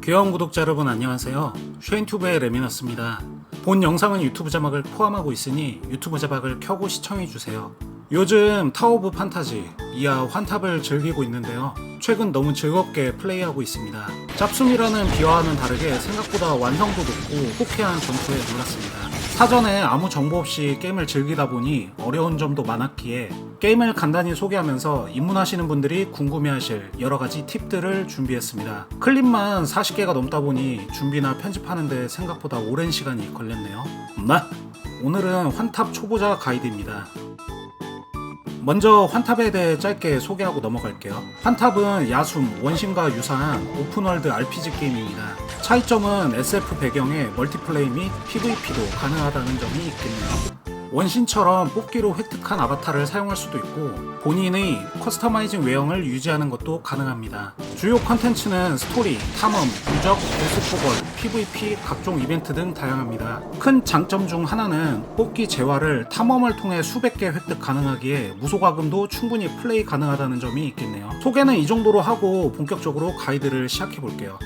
귀여운 구독자 여러분 안녕하세요. 쉐인튜브의 레미너스입니다. 본 영상은 유튜브 자막을 포함하고 있으니 유튜브 자막을 켜고 시청해주세요. 요즘 타워 오브 판타지 이하 환탑을 즐기고 있는데요. 최근 너무 즐겁게 플레이하고 있습니다. 짭숨이라는 비화와는 다르게 생각보다 완성도 높고 호쾌한 전투에 놀랐습니다. 사전에 아무 정보 없이 게임을 즐기다 보니 어려운 점도 많았기에 게임을 간단히 소개하면서 입문하시는 분들이 궁금해하실 여러가지 팁들을 준비했습니다. 클립만 40개가 넘다 보니 준비나 편집하는데 생각보다 오랜 시간이 걸렸네요. 오늘은 환탑 초보자 가이드입니다. 먼저 환탑에 대해 짧게 소개하고 넘어갈게요. 환탑은 야숨, 원신과 유사한 오픈월드 RPG 게임입니다. 차이점은 SF 배경의 멀티플레이 및 PVP도 가능하다는 점이 있겠네요. 원신처럼 뽑기로 획득한 아바타를 사용할 수도 있고 본인의 커스터마이징 외형을 유지하는 것도 가능합니다. 주요 컨텐츠는 스토리, 탐험, 누적, 보스포벌, PVP, 각종 이벤트 등 다양합니다. 큰 장점 중 하나는 뽑기 재화를 탐험을 통해 수백 개 획득 가능하기에 무소가금도 충분히 플레이 가능하다는 점이 있겠네요. 소개는 이 정도로 하고 본격적으로 가이드를 시작해볼게요.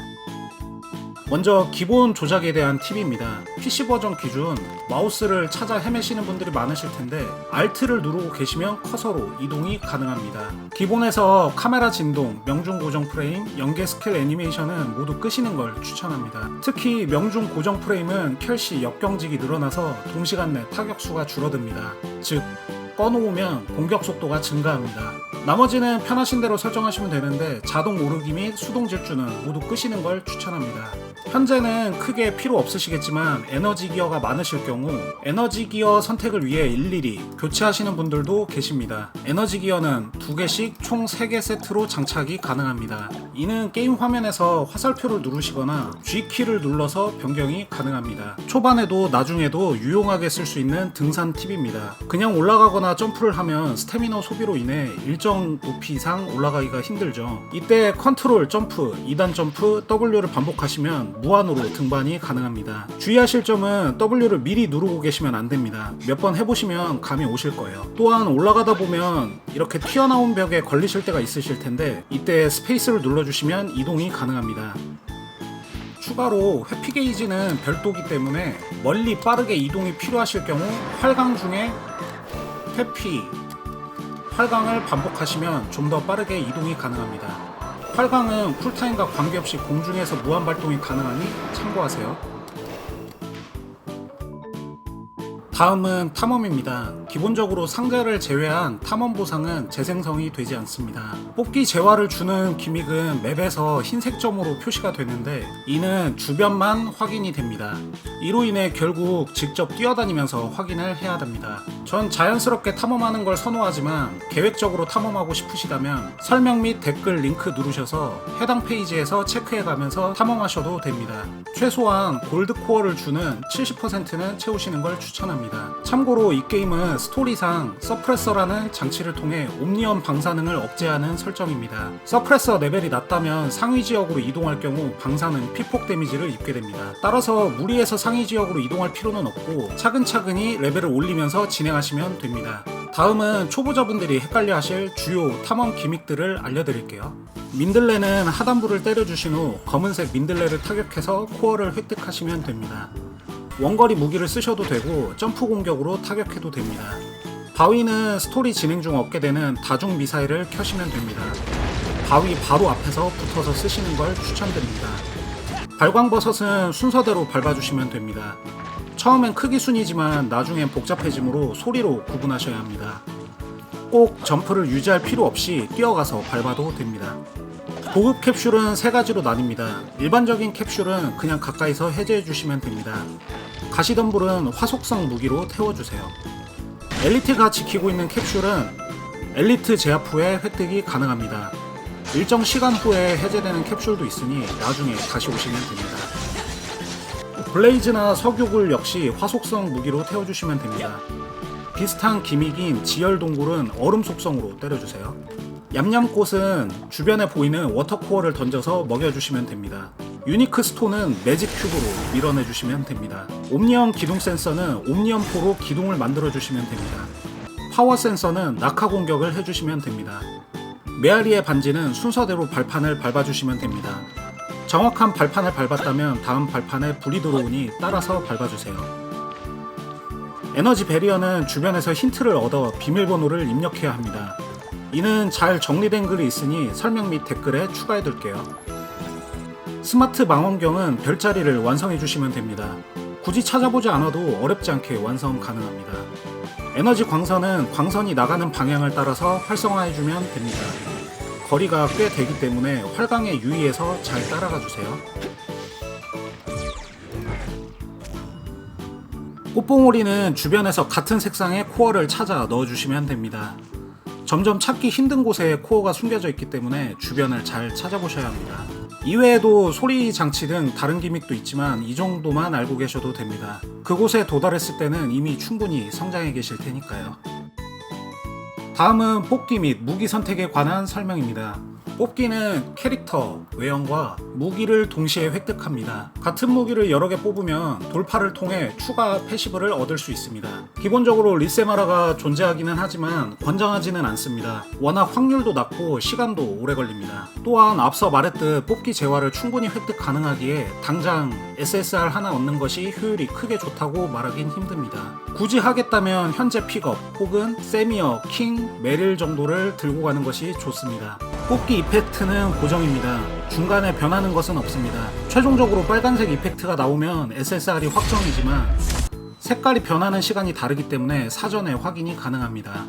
먼저 기본 조작에 대한 팁입니다. PC 버전 기준 마우스를 찾아 헤매시는 분들이 많으실 텐데 Alt를 누르고 계시면 커서로 이동이 가능합니다. 기본에서 카메라 진동, 명중 고정 프레임, 연계 스킬 애니메이션은 모두 끄시는 걸 추천합니다. 특히 명중 고정 프레임은 켤시 역경직이 늘어나서 동시간 내 타격수가 줄어듭니다. 즉 꺼놓으면 공격 속도가 증가합니다. 나머지는 편하신 대로 설정하시면 되는데 자동 오르기 및 수동 질주는 모두 끄시는 걸 추천합니다. 현재는 크게 필요 없으시겠지만 에너지 기어가 많으실 경우 에너지 기어 선택을 위해 일일이 교체하시는 분들도 계십니다. 에너지 기어는 2개씩 총 3개 세트로 장착이 가능합니다. 이는 게임 화면에서 화살표를 누르시거나 G키를 눌러서 변경이 가능합니다. 초반에도 나중에도 유용하게 쓸 수 있는 등산 팁입니다. 그냥 올라가거나 점프를 하면 스태미너 소비로 인해 일정 높이 이상 올라가기가 힘들죠. 이때 컨트롤 점프, 2단 점프, W를 반복하시면 무한으로 등반이 가능합니다. 주의하실 점은 W를 미리 누르고 계시면 안됩니다. 몇 번 해보시면 감이 오실 거예요. 또한 올라가다 보면 이렇게 튀어나온 벽에 걸리실 때가 있으실 텐데 이때 스페이스를 눌러주시면 이동이 가능합니다. 추가로 회피 게이지는 별도기 때문에 멀리 빠르게 이동이 필요하실 경우 활강 중에 회피, 활강을 반복하시면 좀 더 빠르게 이동이 가능합니다. 활강은 쿨타임과 관계없이 공중에서 무한 발동이 가능하니 참고하세요. 다음은 탐험입니다. 기본적으로 상자를 제외한 탐험 보상은 재생성이 되지 않습니다. 뽑기 재화를 주는 기믹은 맵에서 흰색 점으로 표시가 되는데 이는 주변만 확인이 됩니다. 이로 인해 결국 직접 뛰어다니면서 확인을 해야 됩니다. 전 자연스럽게 탐험하는 걸 선호하지만 계획적으로 탐험하고 싶으시다면 설명 및 댓글 링크 누르셔서 해당 페이지에서 체크해가면서 탐험하셔도 됩니다. 최소한 골드코어를 주는 70%는 채우시는 걸 추천합니다. 참고로 이 게임은 스토리상 서프레서라는 장치를 통해 옴니언 방사능을 억제하는 설정입니다. 서프레서 레벨이 낮다면 상위 지역으로 이동할 경우 방사능 피폭 데미지를 입게 됩니다. 따라서 무리해서 상위 지역으로 이동할 필요는 없고 차근차근히 레벨을 올리면서 진행하시면 됩니다. 다음은 초보자분들이 헷갈려 하실 주요 탐험 기믹들을 알려드릴게요. 민들레는 하단부를 때려주신 후 검은색 민들레를 타격해서 코어를 획득하시면 됩니다. 원거리 무기를 쓰셔도 되고 점프 공격으로 타격해도 됩니다. 바위는 스토리 진행 중 얻게 되는 다중 미사일을 켜시면 됩니다. 바위 바로 앞에서 붙어서 쓰시는 걸 추천드립니다. 발광버섯은 순서대로 밟아주시면 됩니다. 처음엔 크기 순이지만 나중엔 복잡해지므로 소리로 구분하셔야 합니다. 꼭 점프를 유지할 필요 없이 뛰어가서 밟아도 됩니다. 고급 캡슐은 3가지로 나뉩니다. 일반적인 캡슐은 그냥 가까이서 해제해 주시면 됩니다. 가시덤불은 화속성 무기로 태워주세요. 엘리트가 지키고 있는 캡슐은 엘리트 제압 후에 획득이 가능합니다. 일정 시간 후에 해제되는 캡슐도 있으니 나중에 다시 오시면 됩니다. 블레이즈나 석유굴 역시 화속성 무기로 태워주시면 됩니다. 비슷한 기믹인 지열동굴은 얼음 속성으로 때려주세요. 얌얌꽃은 주변에 보이는 워터코어를 던져서 먹여주시면 됩니다. 유니크 스톤은 매직 큐브로 밀어내주시면 됩니다. 옴니언 기둥 센서는 옴니언포로 기둥을 만들어주시면 됩니다. 파워 센서는 낙하 공격을 해주시면 됩니다. 메아리의 반지는 순서대로 발판을 밟아주시면 됩니다. 정확한 발판을 밟았다면 다음 발판에 불이 들어오니 따라서 밟아주세요. 에너지 배리어는 주변에서 힌트를 얻어 비밀번호를 입력해야 합니다. 이는 잘 정리된 글이 있으니 설명 및 댓글에 추가해둘게요. 스마트 망원경은 별자리를 완성해주시면 됩니다. 굳이 찾아보지 않아도 어렵지 않게 완성 가능합니다. 에너지 광선은 광선이 나가는 방향을 따라서 활성화해주면 됩니다. 거리가 꽤 되기 때문에 활강에 유의해서 잘 따라가 주세요. 꽃봉오리는 주변에서 같은 색상의 코어를 찾아 넣어주시면 됩니다. 점점 찾기 힘든 곳에 코어가 숨겨져 있기 때문에 주변을 잘 찾아보셔야 합니다. 이외에도 소리 장치 등 다른 기믹도 있지만 이 정도만 알고 계셔도 됩니다. 그곳에 도달했을 때는 이미 충분히 성장해 계실 테니까요. 다음은 뽑기 및 무기 선택에 관한 설명입니다. 뽑기는 캐릭터, 외형과 무기를 동시에 획득합니다. 같은 무기를 여러 개 뽑으면 돌파를 통해 추가 패시브를 얻을 수 있습니다. 기본적으로 리세마라가 존재하기는 하지만 권장하지는 않습니다. 워낙 확률도 낮고 시간도 오래 걸립니다. 또한 앞서 말했듯 뽑기 재화를 충분히 획득 가능하기에 당장 SSR 하나 얻는 것이 효율이 크게 좋다고 말하긴 힘듭니다. 굳이 하겠다면 현재 픽업 혹은 세미어, 킹, 메릴 정도를 들고 가는 것이 좋습니다. 뽑기 이펙트는 고정입니다. 중간에 변하는 것은 없습니다. 최종적으로 빨간색 이펙트가 나오면 SSR이 확정이지만 색깔이 변하는 시간이 다르기 때문에 사전에 확인이 가능합니다.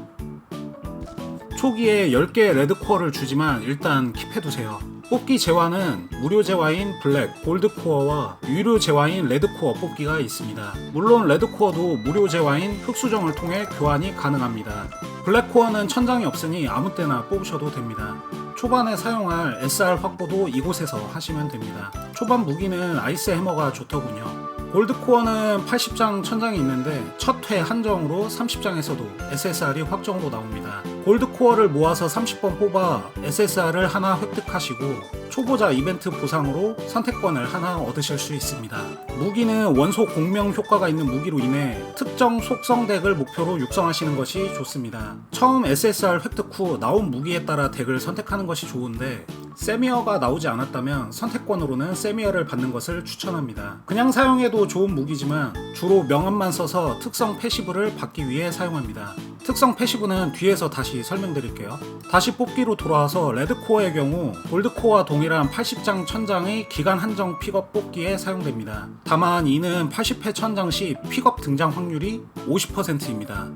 초기에 10개의 레드코어를 주지만 일단 킵해두세요. 뽑기 재화는 무료 재화인 블랙, 골드코어와 유료 재화인 레드코어 뽑기가 있습니다. 물론 레드코어도 무료 재화인 흑수정을 통해 교환이 가능합니다. 블랙코어는 천장이 없으니 아무 때나 뽑으셔도 됩니다. 초반에 사용할 SR 확보도 이곳에서 하시면 됩니다. 초반 무기는 아이스 해머가 좋더군요. 골드코어는 80장 천장이 있는데 첫 회 한정으로 30장에서도 SSR이 확정으로 나옵니다. 골드코어를 모아서 30번 뽑아 SSR을 하나 획득하시고 초보자 이벤트 보상으로 선택권을 하나 얻으실 수 있습니다. 무기는 원소 공명 효과가 있는 무기로 인해 특정 속성 덱을 목표로 육성하시는 것이 좋습니다. 처음 SSR 획득 후 나온 무기에 따라 덱을 선택하는 것이 좋은데 세미어가 나오지 않았다면 선택권으로는 세미어를 받는 것을 추천합니다. 그냥 사용해도 좋은 무기지만 주로 명함만 써서 특성 패시브를 받기 위해 사용합니다. 특성 패시브는 뒤에서 다시 설명드릴게요. 다시 뽑기로 돌아와서 레드코어의 경우 골드코어와 동일한 80장 천장의 기간 한정 픽업 뽑기에 사용됩니다. 다만 이는 80회 천장 시 픽업 등장 확률이 50%입니다.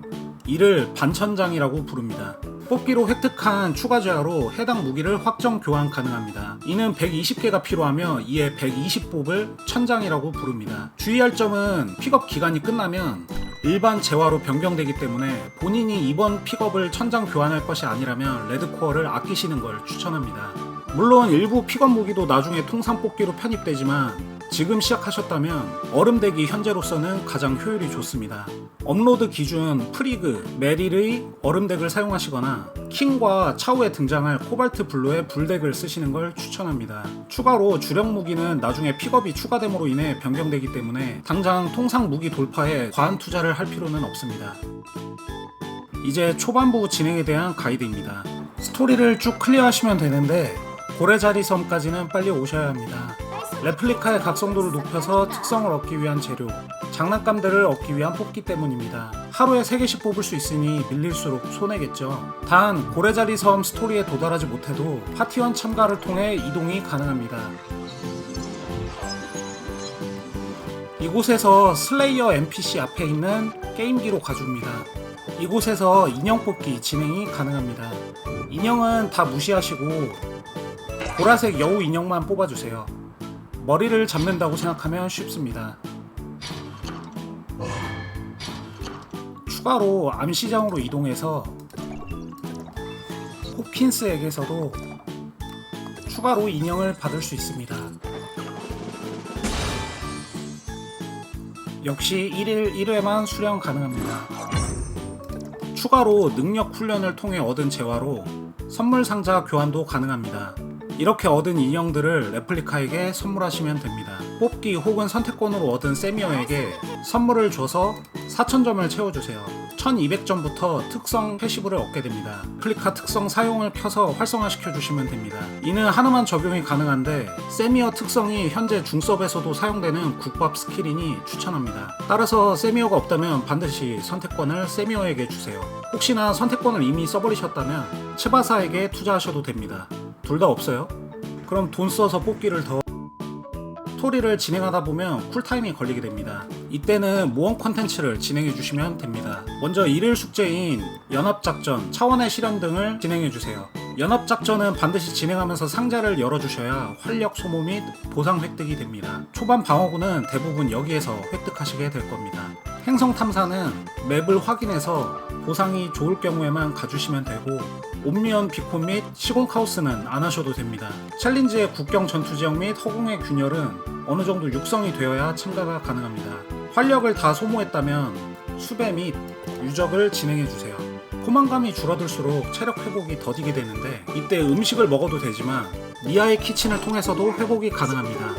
이를 반천장이라고 부릅니다. 뽑기로 획득한 추가 재화로 해당 무기를 확정 교환 가능합니다. 이는 120개가 필요하며 이에 120뽑을 천장이라고 부릅니다. 주의할 점은 픽업 기간이 끝나면 일반 재화로 변경되기 때문에 본인이 이번 픽업을 천장 교환할 것이 아니라면 레드코어를 아끼시는 걸 추천합니다. 물론 일부 픽업 무기도 나중에 통상 뽑기로 편입되지만 지금 시작하셨다면 얼음덱이 현재로서는 가장 효율이 좋습니다. 업로드 기준 프리그, 메릴의 얼음덱을 사용하시거나 킹과 차후에 등장할 코발트 블루의 불덱을 쓰시는 걸 추천합니다. 추가로 주력 무기는 나중에 픽업이 추가됨으로 인해 변경되기 때문에 당장 통상 무기 돌파에 과한 투자를 할 필요는 없습니다. 이제 초반부 진행에 대한 가이드입니다. 스토리를 쭉 클리어하시면 되는데 고래자리 섬까지는 빨리 오셔야 합니다. 레플리카의 각성도를 높여서 특성을 얻기 위한 재료, 장난감들을 얻기 위한 뽑기 때문입니다. 하루에 3개씩 뽑을 수 있으니 밀릴수록 손해겠죠. 단 고래자리 섬 스토리에 도달하지 못해도 파티원 참가를 통해 이동이 가능합니다. 이곳에서 슬레이어 NPC 앞에 있는 게임기로 가줍니다. 이곳에서 인형 뽑기 진행이 가능합니다. 인형은 다 무시하시고 보라색 여우 인형만 뽑아주세요. 머리를 잡는다고 생각하면 쉽습니다. 추가로 암시장으로 이동해서 호킨스에게서도 추가로 인형을 받을 수 있습니다. 역시 1일 1회만 수령 가능합니다. 추가로 능력 훈련을 통해 얻은 재화로 선물 상자 교환도 가능합니다. 이렇게 얻은 인형들을 레플리카에게 선물하시면 됩니다. 뽑기 혹은 선택권으로 얻은 세미어에게 선물을 줘서 4000점을 채워주세요. 1200점부터 특성 패시브를 얻게 됩니다. 클릭카 특성 사용을 켜서 활성화시켜 주시면 됩니다. 이는 하나만 적용이 가능한데 세미어 특성이 현재 중섭에서도 사용되는 국밥 스킬이니 추천합니다. 따라서 세미어가 없다면 반드시 선택권을 세미어에게 주세요. 혹시나 선택권을 이미 써버리셨다면 츠바사에게 투자하셔도 됩니다. 둘 다 없어요? 그럼 돈 써서 뽑기를 더 스토리를 진행하다 보면 쿨타임이 걸리게 됩니다. 이때는 모험 컨텐츠를 진행해 주시면 됩니다. 먼저 일일 숙제인 연합작전, 차원의 실현 등을 진행해 주세요. 연합작전은 반드시 진행하면서 상자를 열어주셔야 활력 소모 및 보상 획득이 됩니다. 초반 방어구는 대부분 여기에서 획득하시게 될 겁니다. 행성 탐사는 맵을 확인해서 보상이 좋을 경우에만 가주시면 되고 옴니언 비콘 및 시공 카오스는 안 하셔도 됩니다. 챌린지의 국경 전투 지역 및 허공의 균열은 어느 정도 육성이 되어야 참가가 가능합니다. 활력을 다 소모했다면 수배 및 유적을 진행해 주세요. 포만감이 줄어들수록 체력 회복이 더디게 되는데 이때 음식을 먹어도 되지만 미아의 키친을 통해서도 회복이 가능합니다.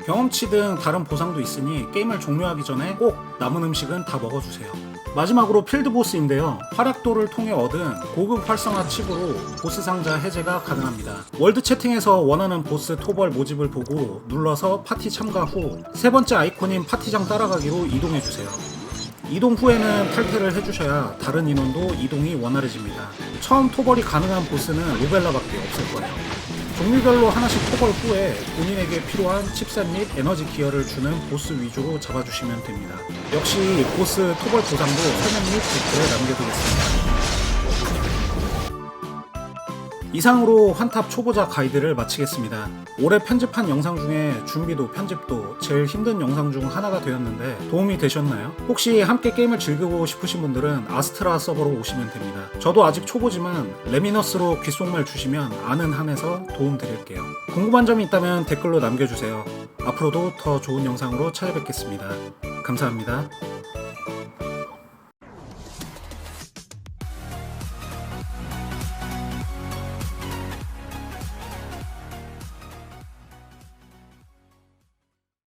경험치 등 다른 보상도 있으니 게임을 종료하기 전에 꼭 남은 음식은 다 먹어주세요. 마지막으로 필드보스인데요. 활약도를 통해 얻은 고급 활성화 칩으로 보스 상자 해제가 가능합니다. 월드 채팅에서 원하는 보스 토벌 모집을 보고 눌러서 파티 참가 후 세 번째 아이콘인 파티장 따라가기로 이동해주세요. 이동 후에는 탈퇴를 해주셔야 다른 인원도 이동이 원활해집니다. 처음 토벌이 가능한 보스는 로벨라밖에 없을 거예요. 종류별로 하나씩 토벌 후에 본인에게 필요한 칩셋 및 에너지 기어를 주는 보스 위주로 잡아주시면 됩니다. 역시 보스 토벌 보상도 설명 및 댓글에 남겨두겠습니다. 이상으로 환탑 초보자 가이드를 마치겠습니다. 올해 편집한 영상 중에 준비도 편집도 제일 힘든 영상 중 하나가 되었는데 도움이 되셨나요? 혹시 함께 게임을 즐기고 싶으신 분들은 아스트라 서버로 오시면 됩니다. 저도 아직 초보지만 레미너스로 귓속말 주시면 아는 한에서 도움 드릴게요. 궁금한 점이 있다면 댓글로 남겨주세요. 앞으로도 더 좋은 영상으로 찾아뵙겠습니다. 감사합니다.